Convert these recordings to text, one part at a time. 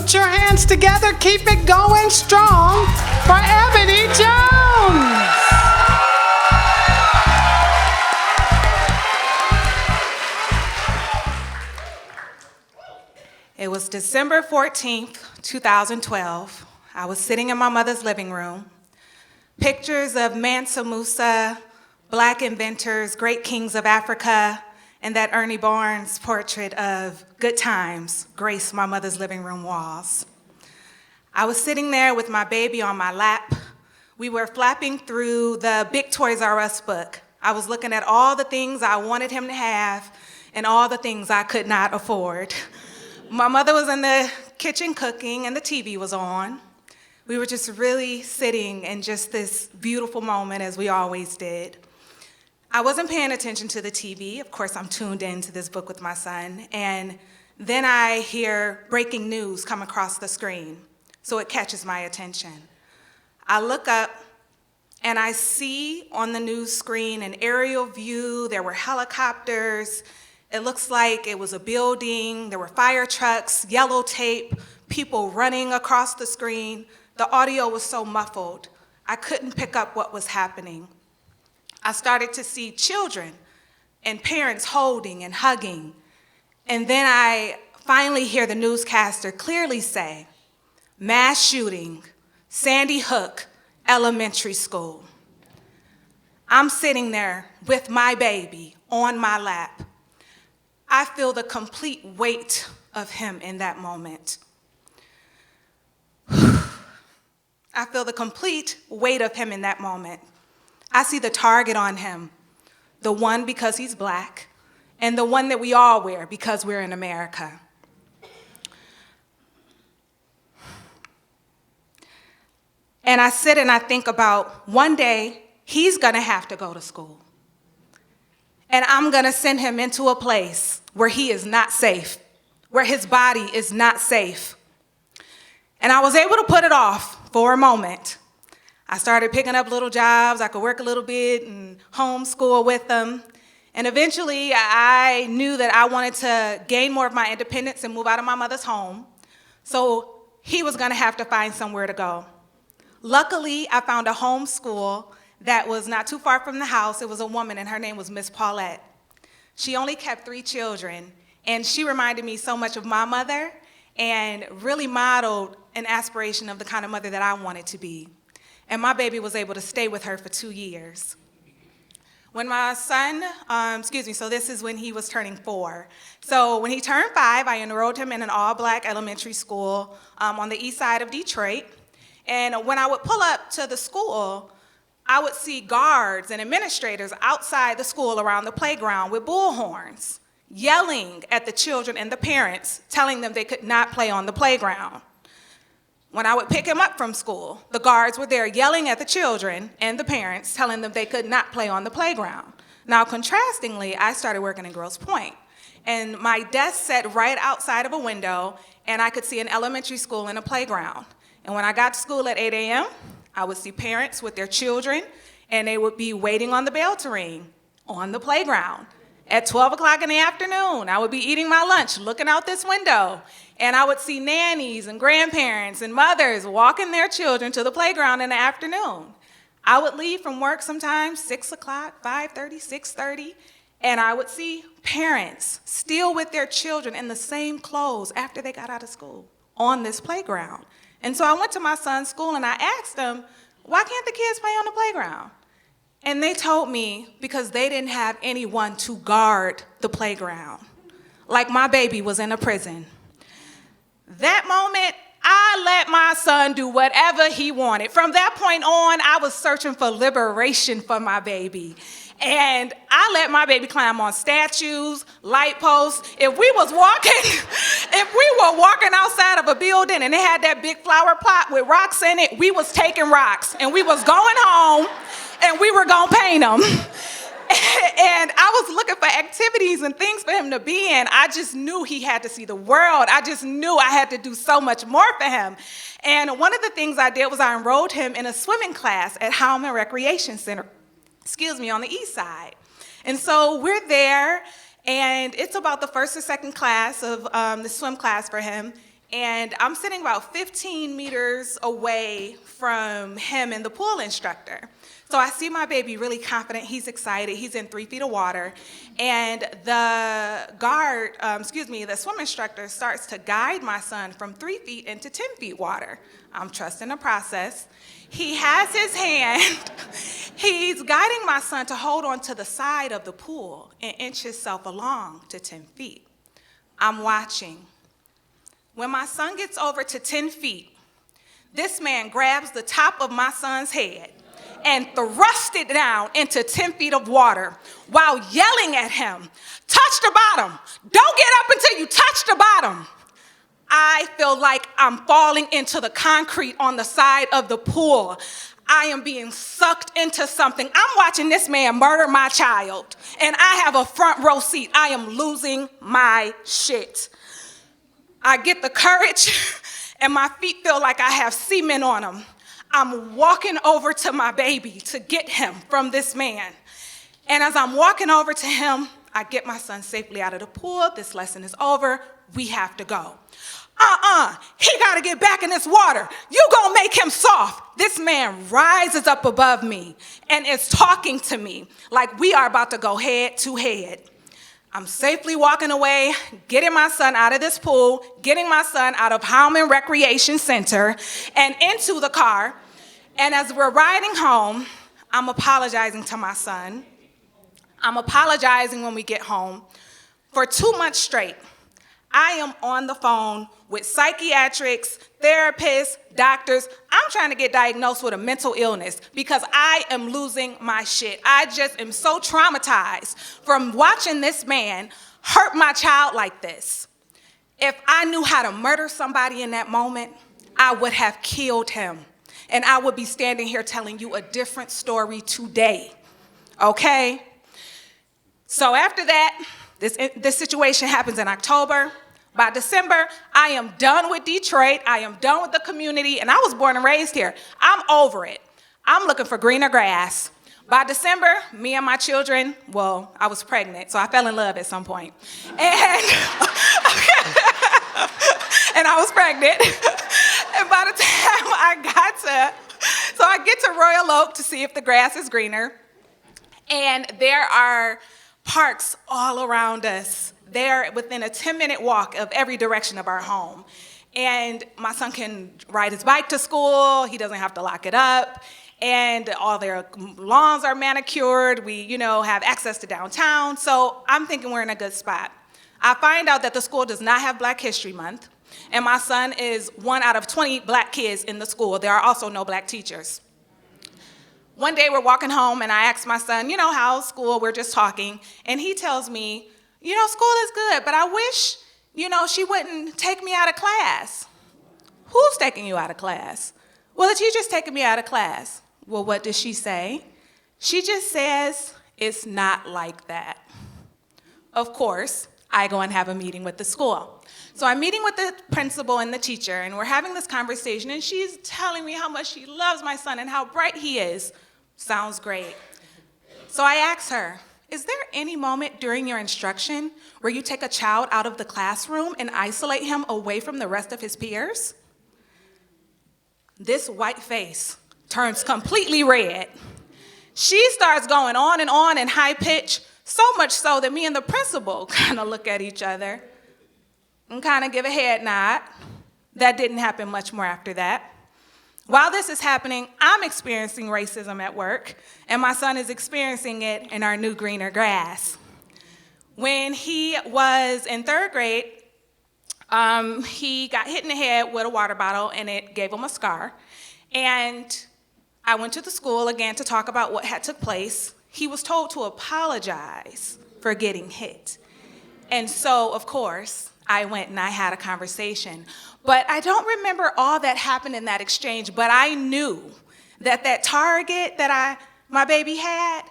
Put your hands together, keep it going strong for Ebony Jones. It was December 14th, 2012. I was sitting in my mother's living room. Pictures of Mansa Musa, Black inventors, great kings of Africa, and that Ernie Barnes portrait of good times graced my mother's living room walls. I was sitting there with my baby on my lap. We were flapping through the big Toys R Us book. I was looking at all the things I wanted him to have and all the things I could not afford. My mother was in the kitchen cooking and the TV was on. We were just really sitting in just this beautiful moment as we always did. I wasn't paying attention to the TV. Of course, I'm tuned into this book with my son. And then I hear breaking news come across the screen. So it catches my attention. I look up and I see on the news screen an aerial view. There were helicopters. It looks like it was a building. There were fire trucks, yellow tape, people running across the screen. The audio was so muffled, I couldn't pick up what was happening. I started to see children and parents holding and hugging. And then I finally hear the newscaster clearly say, mass shooting, Sandy Hook Elementary School. I'm sitting there with my baby on my lap. I feel the complete weight of him in that moment. I feel the complete weight of him in that moment. I see the target on him, the one because he's Black, and the one that we all wear because we're in America. And I sit and I think about one day he's gonna have to go to school. And I'm gonna send him into a place where he is not safe, where his body is not safe. And I was able to put it off for a moment. I started picking up little jobs. I could work a little bit and homeschool with them. And eventually I knew that I wanted to gain more of my independence and move out of my mother's home. So he was gonna have to find somewhere to go. Luckily, I found a homeschool that was not too far from the house. It was a woman, and her name was Miss Paulette. She only kept 3 children, and she reminded me so much of my mother and really modeled an aspiration of the kind of mother that I wanted to be. And my baby was able to stay with her for 2 years. When my son, so this is when he was turning 4. So when he turned 5, I enrolled him in an all-Black elementary school on the east side of Detroit. And when I would pull up to the school, I would see guards and administrators outside the school around the playground with bullhorns, yelling at the children and the parents, telling them they could not play on the playground. When I would pick him up from school, the guards were there yelling at the children and the parents, telling them they could not play on the playground. Now, contrastingly, I started working in Grosse Pointe, and my desk sat right outside of a window, and I could see an elementary school and a playground. And when I got to school at 8 a.m., I would see parents with their children, and they would be waiting on the bell to ring on the playground. At 12 o'clock in the afternoon, I would be eating my lunch, looking out this window, and I would see nannies and grandparents and mothers walking their children to the playground in the afternoon. I would leave from work sometimes 6 o'clock, 5:30, 6:30, and I would see parents still with their children in the same clothes after they got out of school on this playground. And so I went to my son's school and I asked them, why can't the kids play on the playground? And they told me because they didn't have anyone to guard the playground, like my baby was in a prison. That moment, I let my son do whatever he wanted. From that point on, I was searching for liberation for my baby. And I let my baby climb on statues, light posts. If we were walking outside of a building and they had that big flower pot with rocks in it, we was taking rocks and we was going home and we were gonna paint them. And I was looking for activities and things for him to be in. I just knew he had to see the world. I just knew I had to do so much more for him. And one of the things I did was I enrolled him in a swimming class at Howman Recreation Center, on the east side. And so we're there, and it's about the first or second class of the swim class for him. And I'm sitting about 15 meters away from him and the pool instructor. So I see my baby really confident, he's excited, he's in 3 feet of water, and the the swim instructor starts to guide my son from 3 feet into 10 feet water. I'm trusting the process. He has his hand, he's guiding my son to hold on to the side of the pool and inch himself along to 10 feet. I'm watching. When my son gets over to 10 feet, this man grabs the top of my son's head and thrust it down into 10 feet of water while yelling at him, "Touch the bottom. Don't get up until you touch the bottom." I feel like I'm falling into the concrete on the side of the pool. I am being sucked into something. I'm watching this man murder my child, and I have a front row seat. I am losing my shit. I get the courage, and my feet feel like I have cement on them. I'm walking over to my baby to get him from this man. And as I'm walking over to him, I get my son safely out of the pool. This lesson is over. We have to go. He got to get back in this water. You gonna make him soft. This man rises up above me and is talking to me like we are about to go head to head. I'm safely walking away, getting my son out of this pool, getting my son out of Howman Recreation Center and into the car. And as we're riding home, I'm apologizing to my son. I'm apologizing when we get home. For 2 months straight, I am on the phone with psychiatrics, therapists, doctors. I'm trying to get diagnosed with a mental illness because I am losing my shit. I just am so traumatized from watching this man hurt my child like this. If I knew how to murder somebody in that moment, I would have killed him. And I would be standing here telling you a different story today, okay? So after that, this situation happens in October. By December, I am done with Detroit. I am done with the community, and I was born and raised here. I'm over it. I'm looking for greener grass. By December, me and my children, well, I was pregnant, so I fell in love at some point. And, and I was pregnant. And by the time I get to Royal Oak to see if the grass is greener, and there are parks all around us. They're within a 10-minute walk of every direction of our home. And my son can ride his bike to school. He doesn't have to lock it up. And all their lawns are manicured. We, have access to downtown. So I'm thinking we're in a good spot. I find out that the school does not have Black History Month. And my son is 1 out of 20 Black kids in the school. There are also no Black teachers. One day we're walking home, and I asked my son, how's school? We're just talking. And he tells me, school is good, but I wish, she wouldn't take me out of class. Who's taking you out of class? Well, the teacher's taking me out of class. Well, what does she say? She just says, it's not like that. Of course, I go and have a meeting with the school. So I'm meeting with the principal and the teacher, and we're having this conversation, and she's telling me how much she loves my son and how bright he is. Sounds great. So I asked her, is there any moment during your instruction where you take a child out of the classroom and isolate him away from the rest of his peers? This white face turns completely red. She starts going on in high pitch, so much so that me and the principal kind of look at each other and kind of give a head nod. That didn't happen much more after that. While this is happening, I'm experiencing racism at work, and my son is experiencing it in our new greener grass. When he was in 3rd grade, he got hit in the head with a water bottle, and it gave him a scar. And I went to the school again to talk about what had took place. He was told to apologize for getting hit. And so, of course, I went and I had a conversation. But I don't remember all that happened in that exchange, but I knew that target that my baby had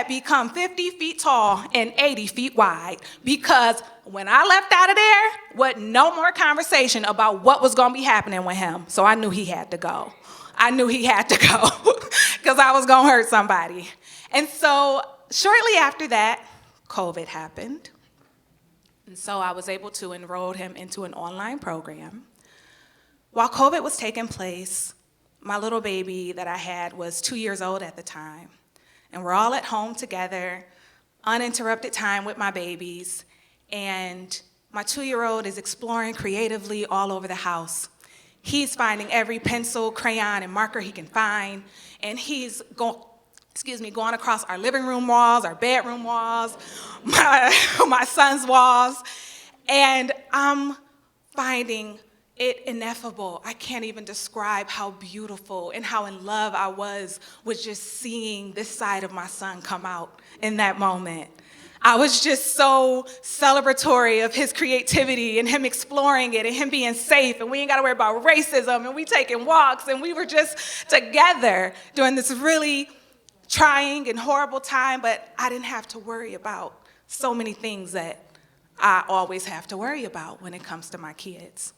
become 50 feet tall and 80 feet wide, because when I left out of there, wasn't no more conversation about what was going to be happening with him. So I knew he had to go. Because I was going to hurt somebody. And so shortly after that, COVID happened. And so I was able to enroll him into an online program While COVID was taking place, my little baby that I had was 2 years old at the time. And we're all at home together, uninterrupted time with my babies. And my 2-year-old is exploring creatively all over the house. He's finding every pencil, crayon, and marker he can find. And he's going across our living room walls, our bedroom walls, my son's walls. And I'm finding it ineffable. I can't even describe how beautiful and how in love I was with just seeing this side of my son come out in that moment. I was just so celebratory of his creativity and him exploring it and him being safe, and we ain't got to worry about racism, and we taking walks, and we were just together during this really trying and horrible time, but I didn't have to worry about so many things that I always have to worry about when it comes to my kids.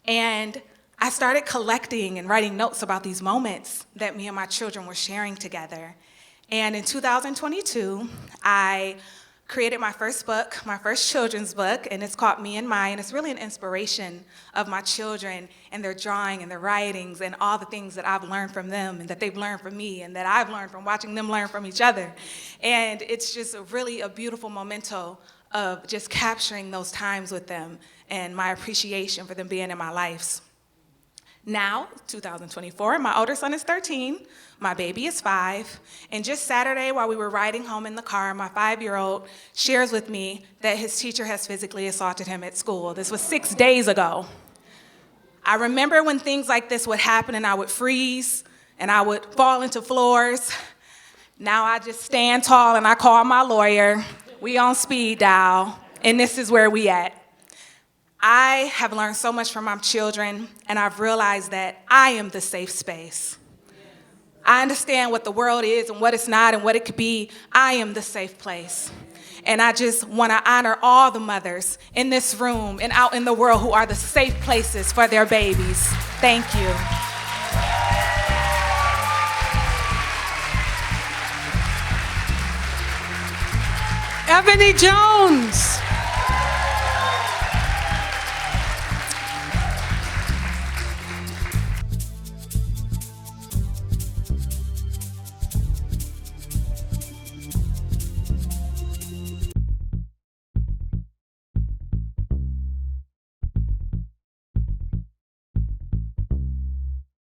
And I started collecting and writing notes about these moments that me and my children were sharing together. And in 2022, I created my first book, my first children's book, and it's called Me and Mine. It's really an inspiration of my children and their drawing and their writings and all the things that I've learned from them and that they've learned from me and that I've learned from watching them learn from each other. And it's just really a beautiful memento of just capturing those times with them and my appreciation for them being in my lives. Now, 2024, my older son is 13, my baby is 5, and just Saturday while we were riding home in the car, my 5-year-old shares with me that his teacher has physically assaulted him at school. This was 6 days ago. I remember when things like this would happen and I would freeze and I would fall into floors. Now I just stand tall and I call my lawyer. We on speed dial, and this is where we at. I have learned so much from my children, and I've realized that I am the safe space. I understand what the world is and what it's not and what it could be. I am the safe place. And I just want to honor all the mothers in this room and out in the world who are the safe places for their babies. Thank you. Ebony Jones.